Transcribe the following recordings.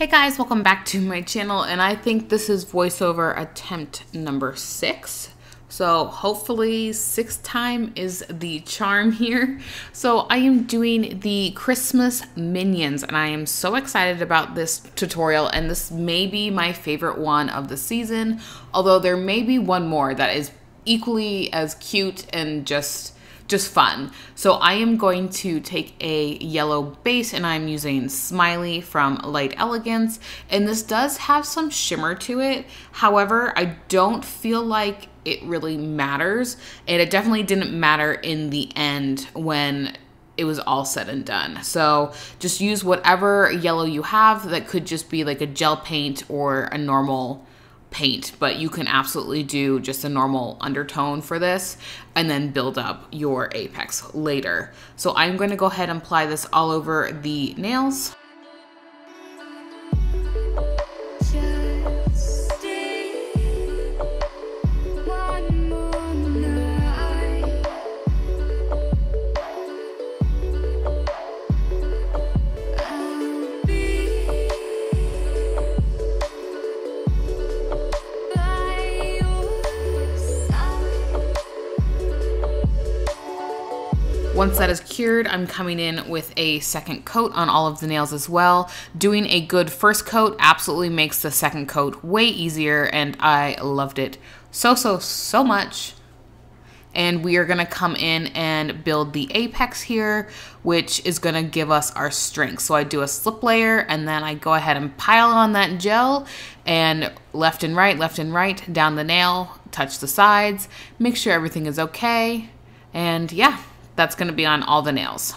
Hey guys, welcome back to my channel, and I think this is voiceover attempt number 6. So hopefully 6th time is the charm here. So I am doing the Christmas Minions, and I am so excited about this tutorial, and this may be my favorite one of the season, although there may be one more that is equally as cute and just fun. So I am going to take a yellow base, and I'm using Smiley from Light Elegance, and this does have some shimmer to it. However, I don't feel like it really matters, and it definitely didn't matter in the end when it was all said and done. So just use whatever yellow you have. That could just be like a gel paint or a normal paint, but you can absolutely do just a normal undertone for this and then build up your apex later. So I'm going to go ahead and apply this all over the nails. Once that is cured, I'm coming in with a second coat on all of the nails as well. Doing a good first coat absolutely makes the second coat way easier, and I loved it so much. And we are gonna come in and build the apex here, which is gonna give us our strength. So I do a slip layer, and then I go ahead and pile on that gel, and left and right, down the nail, touch the sides, make sure everything is okay, and yeah. That's going to be on all the nails.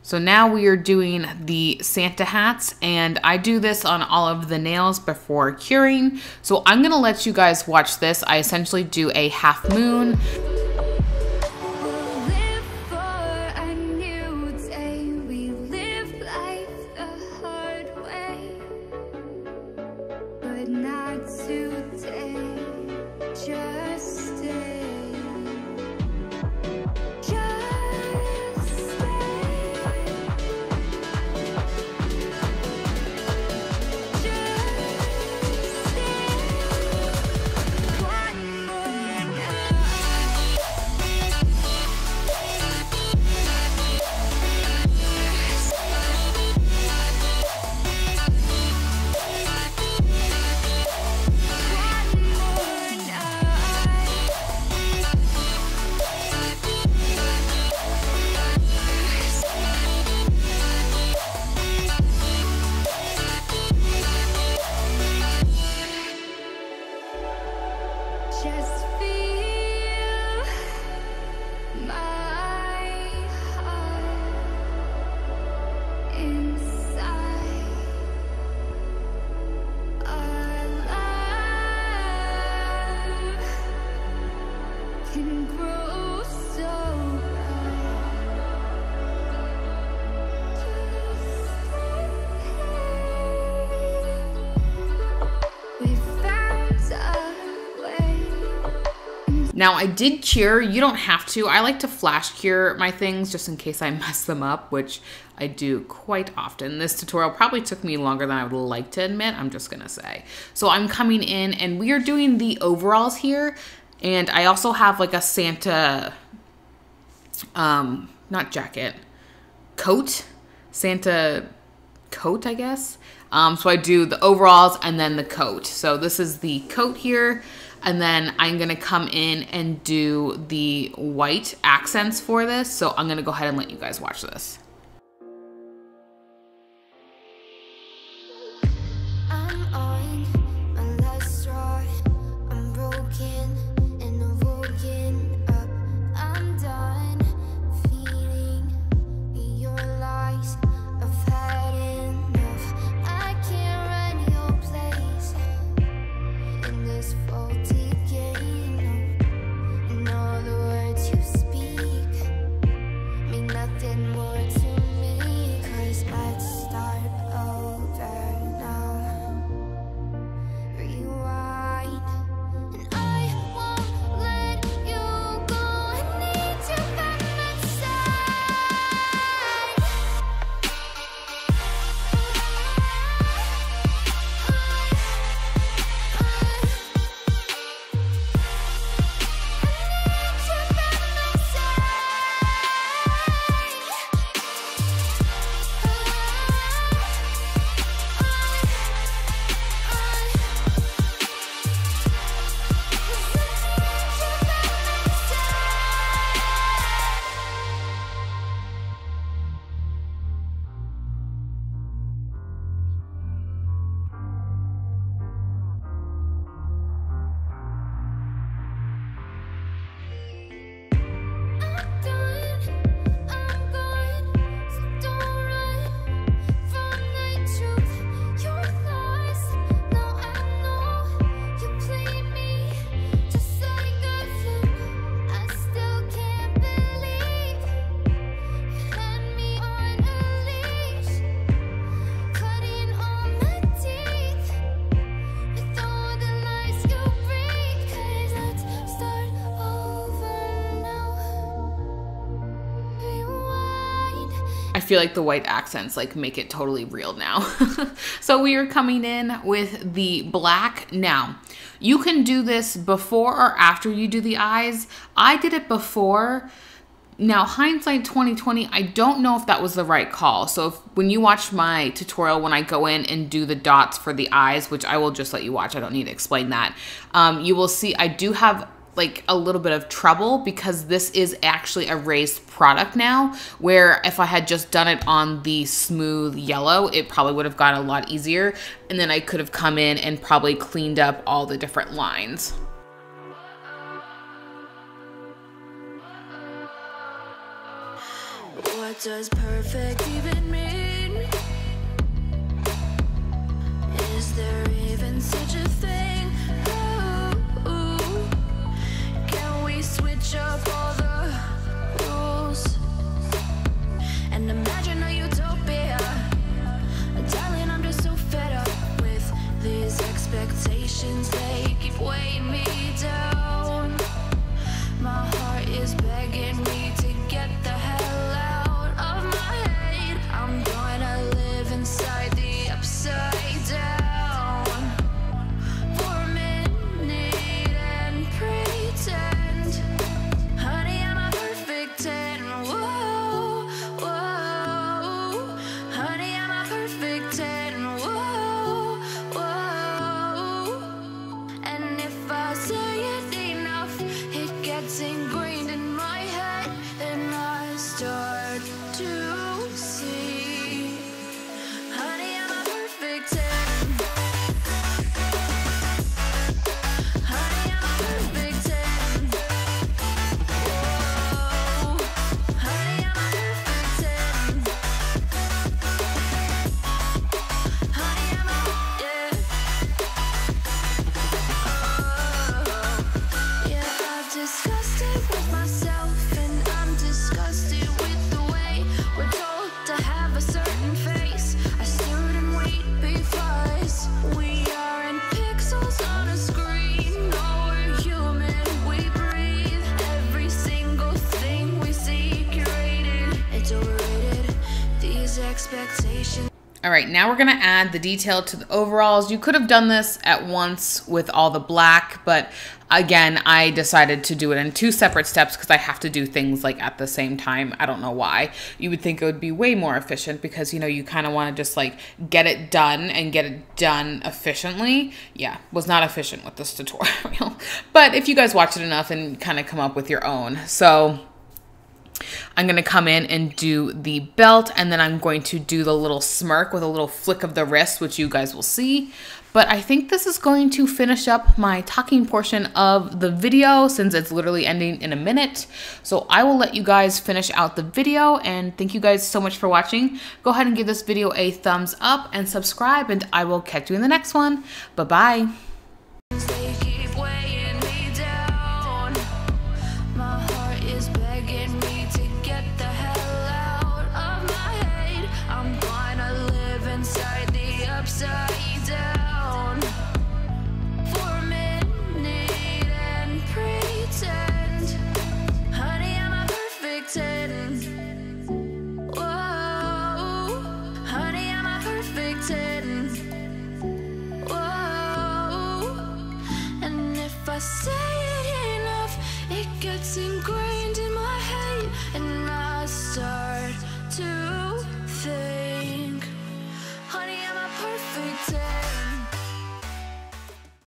So now we are doing the Santa hats, and I do this on all of the nails before curing. So I'm going to let you guys watch this. I essentially do a half moon. Now I did cure, you don't have to. I like to flash cure my things just in case I mess them up, which I do quite often. This tutorial probably took me longer than I would like to admit, I'm just gonna say. So I'm coming in, and we are doing the overalls here, and I also have like a Santa, not jacket, coat, Santa coat, I guess. So I do the overalls and then the coat. So this is the coat here. And then I'm gonna come in and do the white accents for this. So I'm gonna go ahead and let you guys watch this. More to I feel like the white accents like make it totally real now. So we are coming in with the black. Now, you can do this before or after you do the eyes. I did it before. Now, hindsight 2020, I don't know if that was the right call. So when you watch my tutorial, when I go in and do the dots for the eyes, which I will just let you watch, I don't need to explain that, you will see I do have like a little bit of trouble because this is actually a raised product now, where if I had just done it on the smooth yellow, it probably would have gone a lot easier. And then I could have come in and probably cleaned up all the different lines. What does perfect even mean? Is there even such a thing? Ooh, can we switch up all the rules and imagine a utopia? Darling, I'm just so fed up with these expectations. They keep weighing me down. My heart is begging me to get the hell out of my head. I'm gonna live inside the upside down for a minute and pretend, honey, I'm a perfect 10. Whoa, whoa, honey, I'm a perfect 10. Whoa, whoa, and if I say it enough, it gets ingrained in my head, then I start to see, honey, I'm a perfect 10. Honey, I'm a perfect 10. Whoa, honey, I'm a perfect 10. Honey, I'm a, yeah. Yeah, I've discussed it with myself, and I'm disgusted with the way we're told to have a certain face, a certain weight, because we aren't pixels on a screen. No, we're human, we breathe. Every single thing we see curated, it's overrated, these expectations. All right, now we're gonna add the detail to the overalls. You could have done this at once with all the black, but again, I decided to do it in 2 separate steps because I have to do things like at the same time. I don't know why. You would think it would be way more efficient because, you know, you kind of want to just like get it done and get it done efficiently. Yeah, was not efficient with this tutorial. But if you guys watch it enough and kind of come up with your own. So I'm going to come in and do the belt, and then I'm going to do the little smirk with a little flick of the wrist, which you guys will see. But I think this is going to finish up my talking portion of the video since it's literally ending in a minute. So I will let you guys finish out the video, and thank you guys so much for watching. Go ahead and give this video a thumbs up and subscribe, and I will catch you in the next one. Bye-bye. They keep weighing me down. My heart is begging me to get the hell out of my head. I'm gonna live inside the upside down for a minute and pretend, honey, I'm a perfect 10. Whoa, honey, I'm a perfect 10. Whoa, and if I say it enough, it gets ingrained in my head, and I start to